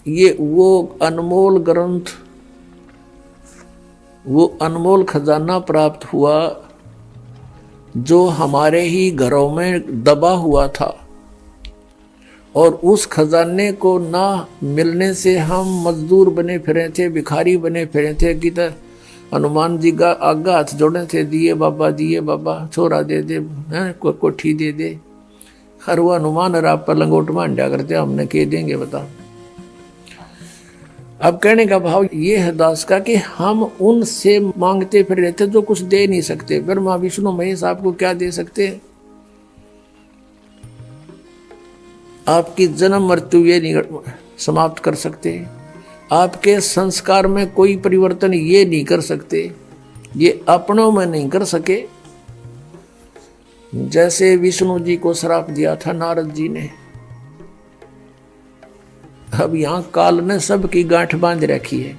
ये वो अनमोल ग्रंथ, वो अनमोल खजाना प्राप्त हुआ जो हमारे ही घरों में दबा हुआ था, और उस खजाने को ना मिलने से हम मजदूर बने फिरे थे, भिखारी बने फिरे थे। कि हनुमान जी का आगा हाथ जोड़े थे, दिए बाबा छोरा दे दे, कोठी दे दे। हर वो हनुमान और आप पर लंगोट मांडा करते, हमने कह देंगे बता। अब कहने का भाव ये है दास का कि हम उनसे मांगते फिर रहे थे जो कुछ दे नहीं सकते। ब्रह्मा विष्णु महेश आपको क्या दे सकते हैं? आपकी जन्म मृत्यु ये नहीं समाप्त कर सकते, आपके संस्कार में कोई परिवर्तन ये नहीं कर सकते, ये अपनों में नहीं कर सके। जैसे विष्णु जी को श्राप दिया था नारद जी ने, अब यहां काल ने सबकी गांठ बांध रखी है।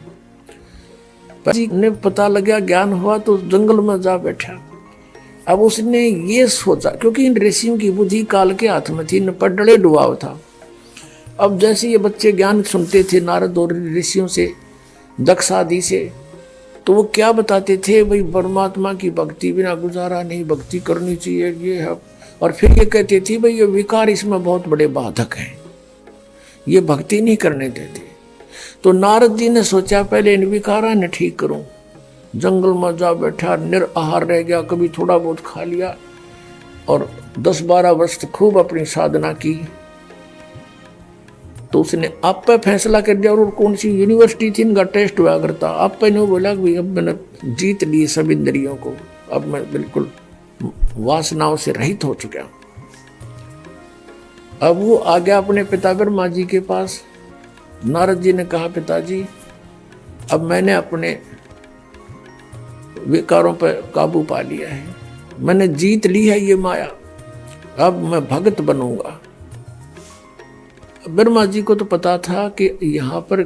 जी ने पता लगा, ज्ञान हुआ तो जंगल में जा बैठा। अब उसने ये सोचा, क्योंकि इन ऋषियों की बुद्धि काल के हाथ में थी, इन पर डले डुबाव था। अब जैसे ये बच्चे ज्ञान सुनते थे नारद और ऋषियों से, दक्ष आदि से, तो वो क्या बताते थे, भाई परमात्मा की भक्ति बिना गुजारा नहीं, भक्ति करनी चाहिए ये है। और फिर ये कहते थे भाई ये विकार इसमें बहुत बड़े बाधक हैं, ये भक्ति नहीं करने देते। तो नारद जी ने सोचा पहले इन विकारा ने ठीक करूं। जंगल में जा बैठा, निराहार रह गया, कभी थोड़ा बहुत खा लिया, और 10-12 वर्ष खूब अपनी साधना की। तो उसने आप पे फैसला कर दिया, और कौन सी यूनिवर्सिटी थी इनका टेस्ट हुआ करता, आप पे ने बोला कि अब मैंने जीत ली सब इंद्रियों को, अब मैं बिल्कुल वासनाओं से रहित हो चुका। अब वो आ गया अपने पिता ब्रह्मा जी के पास। नारद जी ने कहा, पिताजी अब मैंने अपने विकारों पर काबू पा लिया है, मैंने जीत ली है ये माया, अब मैं भगत बनूंगा। ब्रह्मा जी को तो पता था कि यहाँ पर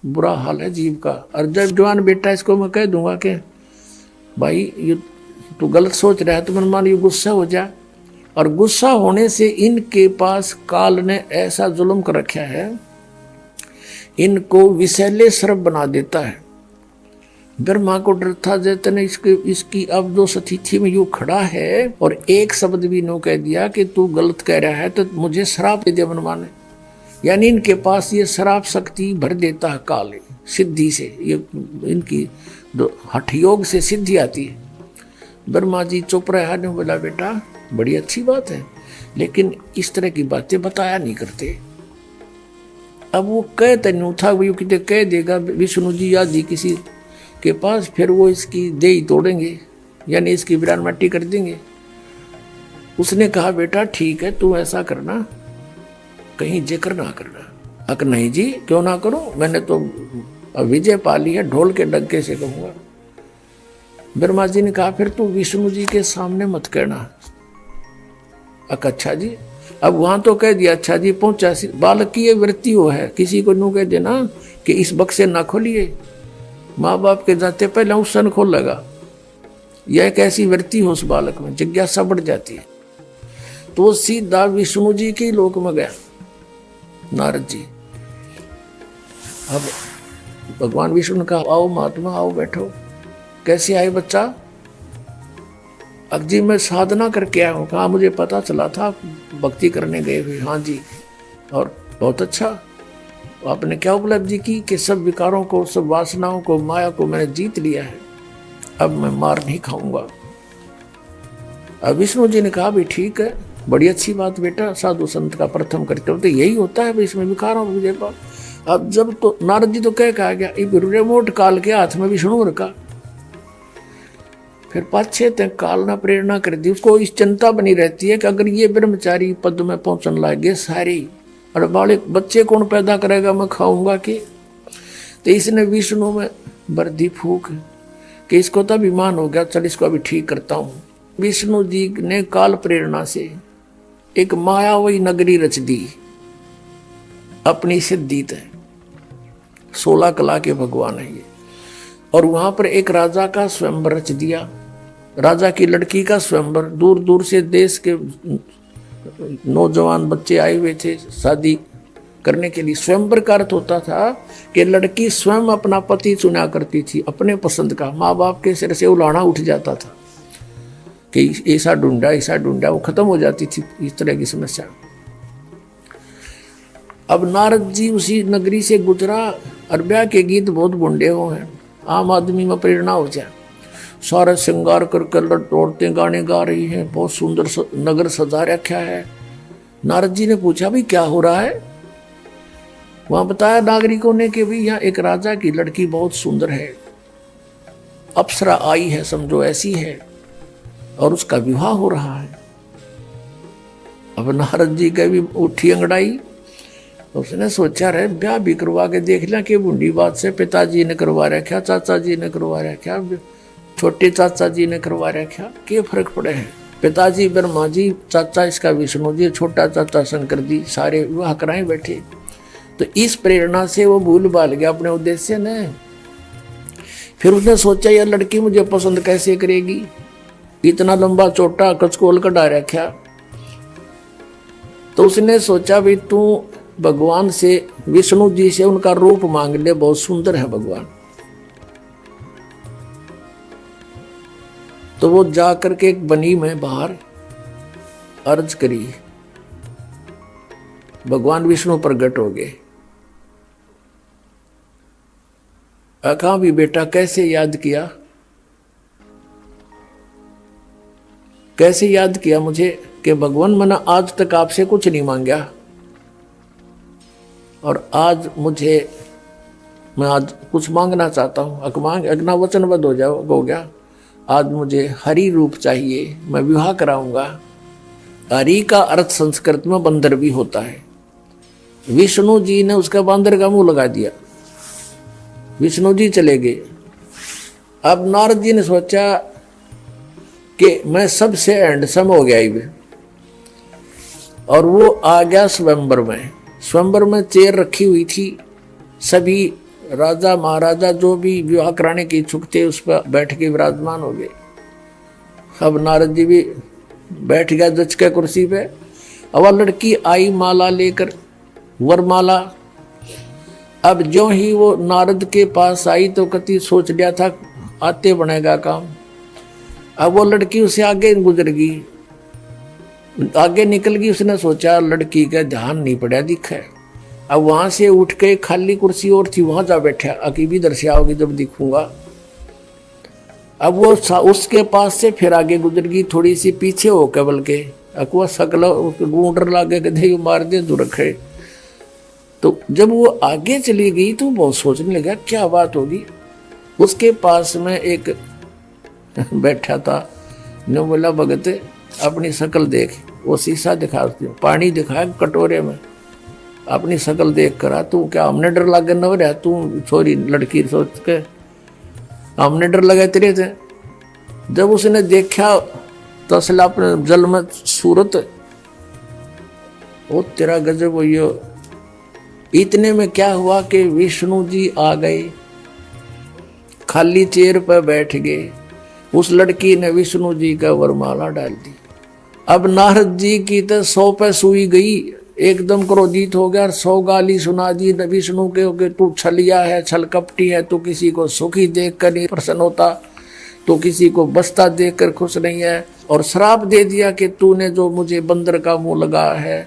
बुरा हाल है जीव का, और जब जवान बेटा इसको मैं कह दूंगा कि भाई ये तू गलत सोच रहा है, तो मन मान ये गुस्सा हो जाए, और गुस्सा होने से इनके पास काल ने ऐसा जुल्म कर रखा है, इनको विषैले सर्प बना देता है। ब्रह्मा को डर था, जैतने इसकी अब जो स्थिति में यू खड़ा है, और एक शब्द भी नो कह दिया कि तू गलत कह रहा है तो मुझे श्राप दे दे मनमान। यानी इनके पास ये श्राप शक्ति भर देता है काल, सिद्धि से, ये इनकी हठ योग से सिद्धि आती है। ब्रह्मा जी चुप रहा, ने बोला बेटा बड़ी अच्छी बात है, लेकिन इस तरह की बातें बताया नहीं करते। अब वो कह तनु था, वो कितने कह देगा विष्णु जी या जी किसी के पास, फिर वो इसकी देही तोड़ेंगे, यानी इसकी विरान मट्टी कर देंगे। उसने कहा बेटा ठीक है, तू ऐसा करना, कहीं जिक्र ना करना। अक नहीं जी, क्यों ना करूं, मैंने तो विजय पा ली है, ढोल के डंके से कहूंगा। ब्रह्मा जी ने कहा फिर तू विष्णु जी के सामने मत कहना। अच्छा जी, अब वहां तो कह दिया, अच्छा जी पहुंचा, बालक की ये वृत्ति हो है, किसी को नू कह देना कि इस बक्से ना खोलिए, माँ बाप के जाते पहले उस सन खोल लगा। यह एक ऐसी वृत्ति हो उस बालक में, जिज्ञासा बढ़ जाती है। तो वो सीधा विष्णु जी के लोक में गया नारद जी। अब भगवान विष्णु ने कहा आओ महात्मा आओ बैठो। कैसे आए बच्चा? अब जी मैं साधना करके आया हूँ। कहा मुझे पता चला था भक्ति करने गए हुए। हाँ जी, और बहुत अच्छा, आपने क्या उपलब्धि की कि सब विकारों को, सब वासनाओं को, माया को मैंने जीत लिया है, अब मैं मार नहीं खाऊंगा। अब विष्णु जी ने कहा भी ठीक है, बड़ी अच्छी बात बेटा, साधु संत का प्रथम करते हो तो यही होता है, इसमें विकारों विजय पाओ। अब जब तो नारद जी तो कह गया, रिमोट काल के हाथ में विष्णु रखा। फिर पाछे तक काल ना प्रेरणा कर दी, उसको इस चिंता बनी रहती है कि अगर ये ब्रह्मचारी पद में पहुंचने लगे सारे, और बालक बच्चे कौन पैदा करेगा, मैं खाऊंगा कि। तो इसने विष्णु में बर्दी फूक कि इसको तो अभिमान हो गया, चल इसको अभी ठीक करता हूँ। विष्णु जी ने काल प्रेरणा से एक मायावी नगरी रच दी अपनी सिद्धि तय। 16 कला के भगवान है ये। और वहां पर एक राजा का स्वयंवर रच दिया, राजा की लड़की का स्वयंवर। दूर दूर से देश के नौजवान बच्चे आए हुए थे शादी करने के लिए। स्वयंवर का अर्थ होता था कि लड़की स्वयं अपना पति चुना करती थी, अपने पसंद का। माँ बाप के सिर से उलाहना उठ जाता था कि ऐसा ढूंढा, वो खत्म हो जाती थी इस तरह की समस्या। अब नारद जी उसी नगरी से गुजरा और ब्याह के गीत बहुत बुंडे हो हैं, आम आदमी में प्रेरणा हो जाए। सारा श्रृंगार कर औरतें गाने गा रही हैं, बहुत सुंदर नगर सजा रखा है। नारद जी ने पूछा भाई क्या हो रहा है? वहां बताया नागरिकों ने कि भाई यहाँ एक राजा की लड़की बहुत सुंदर है, अप्सरा आई है समझो, ऐसी है, और उसका विवाह हो रहा है। अब नारद जी का भी उठी अंगड़ाई। उसने सोचा रहे ब्याह भी करवा के देख लिया कि बूढ़ी बात से पिताजी ने करवा रखा, चाचा जी ने करवा रखा, छोटे चाचा जी ने करवा रखा, क्या फर्क पड़े है? पिताजी ब्रह्मा जी, चाचा इसका विष्णु जी, छोटा चाचा शंकर जी, सारे विवाह कराए बैठे। तो इस प्रेरणा से वो भूल भाल गया अपने उद्देश्य ने। फिर उसने सोचा यह लड़की मुझे पसंद कैसे करेगी, इतना लंबा चोटा कचकोल कटा रखा। तो उसने सोचा भाई तू भगवान से, विष्णु जी से उनका रूप मांग ले, बहुत सुंदर है भगवान। तो वो जा करके एक बनी में बाहर अर्ज करी, भगवान विष्णु प्रकट हो गए। कहा भी बेटा कैसे याद किया, कैसे याद किया मुझे कि भगवान मैंने आज तक आपसे कुछ नहीं मांगा और आज मैं आज कुछ मांगना चाहता हूँ। अगना वचनबद्ध हो गया। आज मुझे हरि रूप चाहिए, मैं विवाह कराऊंगा। हरि का अर्थ संस्कृत में बंदर भी होता है। विष्णु जी ने उसका बंदर का मुंह लगा दिया, विष्णु जी चले गए। अब नारद जी ने सोचा कि मैं सबसे हैंडसम हो गया ही, और वो आ गया स्वयंवर में। स्वयंवर में चेयर रखी हुई थी, सभी राजा महाराजा जो भी विवाह कराने के इच्छुक थे उस पर बैठ के विराजमान हो गए। अब नारद जी भी बैठ गया जच के कुर्सी पे। अब लड़की आई माला लेकर, वरमाला। अब जो ही वो नारद के पास आई तो कति सोच लिया था आते बनेगा काम। अब वो लड़की उसे आगे गुजर गई, आगे निकल गई। उसने सोचा लड़की का ध्यान नहीं पड़ा दिखे। अब वहां से उठ के खाली कुर्सी और थी, वहां जा बैठा, अकीब इधर से आओगी जब दिखूंगा। अब वो उसके पास से फिर आगे गुजर गई, थोड़ी सी पीछे हो के, बल्कि अकुआ सकल गूंडर लागे के मार दे जो रखे। तो जब वो आगे चली गई तो बहुत सोचने लगा क्या बात होगी। उसके पास में एक बैठा था, ने बोला भगत अपनी शकल देख। वो शीशा दिखा, पानी दिखाया कटोरे में, अपनी शकल देख कर तू क्या हमने डर लगे न रहा, तू छोरी लड़की सोच के हमने डर लगा तेरे थे। जब उसने देखा तसला अपने जल में सूरत, वो तेरा गजब हो। इतने में क्या हुआ कि विष्णु जी आ गए, खाली चेयर पर बैठ गए। उस लड़की ने विष्णु जी का वरमाला डाल दी। अब नारद जी की तो 100 पे सुई गई, एकदम क्रोधित हो गया, 100 गाली सुना दी विष्णु के, तू छलिया है, छल कपटी है, तू किसी को सुखी देख कर नहीं प्रसन्न होता, तो किसी को बसता देख कर खुश नहीं है, और श्राप दे दिया कि तूने जो मुझे बंदर का मुंह लगा है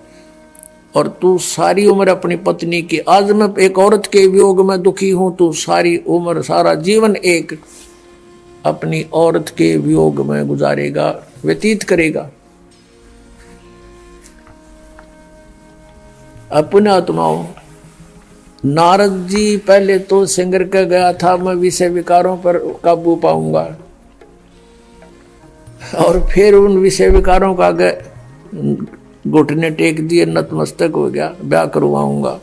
और तू सारी उम्र अपनी पत्नी की, आज मैं एक औरत के वियोग में दुखी हूं, तू सारी उम्र सारा जीवन एक अपनी औरत के वियोग में गुजारेगा, व्यतीत करेगा। अपने आत्माओं, नारद जी पहले तो सिंगर का गया था मैं विषय विकारों पर काबू पाऊंगा, और फिर उन विषय विकारों का घुटने टेक दिए, नतमस्तक हो गया, ब्याह करवाऊंगा।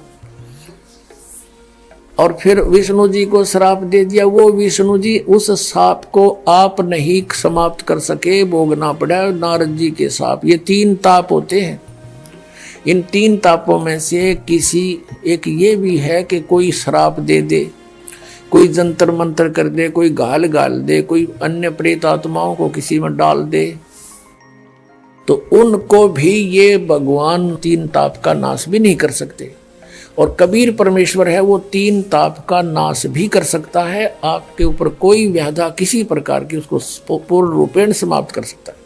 और फिर विष्णु जी को श्राप दे दिया। वो विष्णु जी उस श्राप को आप नहीं समाप्त कर सके, भोगना पड़ा नारद जी के श्राप। ये 3 ताप होते हैं। इन 3 तापों में से किसी एक ये भी है कि कोई श्राप दे दे, कोई जंतर मंतर कर दे, कोई गाल दे, कोई अन्य प्रेत आत्माओं को किसी में डाल दे, तो उनको भी ये भगवान 3 ताप का नाश भी नहीं कर सकते। और कबीर परमेश्वर है, वो 3 ताप का नाश भी कर सकता है। आपके ऊपर कोई व्याधा किसी प्रकार की उसको पूर्ण रूपेण समाप्त कर सकता है।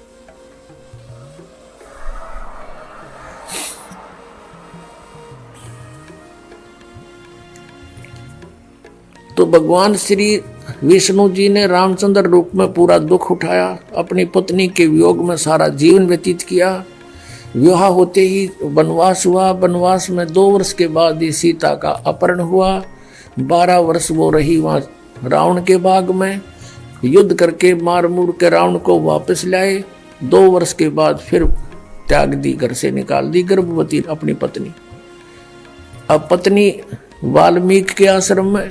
तो भगवान श्री विष्णु जी ने रामचंद्र रूप में पूरा दुख उठाया, अपनी पत्नी के वियोग में सारा जीवन व्यतीत किया। विवाह होते ही वनवास हुआ। वनवास में 2 वर्ष के बाद ही सीता का अपहरण हुआ। 12 वर्ष वो रही वहाँ रावण के बाग में, युद्ध करके मार मूर के रावण को वापस लाए। 2 वर्ष के बाद फिर त्याग दी, घर से निकाल दी गर्भवती अपनी पत्नी। अब पत्नी वाल्मीकि के आश्रम में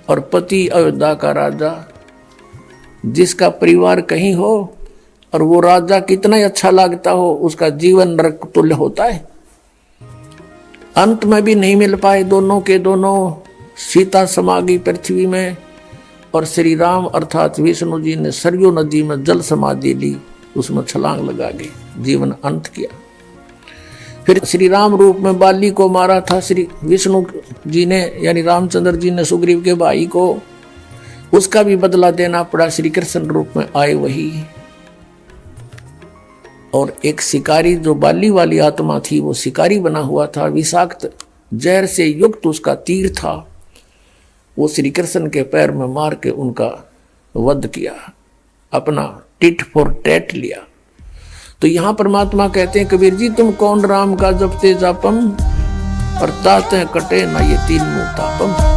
और पति अयोध्या का राजा, जिसका परिवार कहीं हो और वो राजा कितना ही अच्छा लगता हो, उसका जीवन नरक तुल्य होता है। अंत में भी नहीं मिल पाए दोनों के दोनों। सीता समा गई पृथ्वी में और श्री राम अर्थात विष्णु जी ने सरयू नदी में जल समाधि ली, उसमें छलांग लगा के जीवन अंत किया। फिर श्री राम रूप में बाली को मारा था श्री विष्णु जी ने, यानी रामचंद्र जी ने सुग्रीव के भाई को, उसका भी बदला देना पड़ा। श्री कृष्ण रूप में आए वही। और एक शिकारी जो बाली वाली आत्मा थी, वो शिकारी बना हुआ था, विषाक्त जहर से युक्त उसका तीर था, वो श्री कृष्ण के पैर में मार के उनका वध किया, अपना टिट फॉर टैट लिया। तो यहां परमात्मा कहते हैं, कबीर जी तुम कौन राम का जपते जापम, और ताते कटे ना ये 3 मुंह तापम।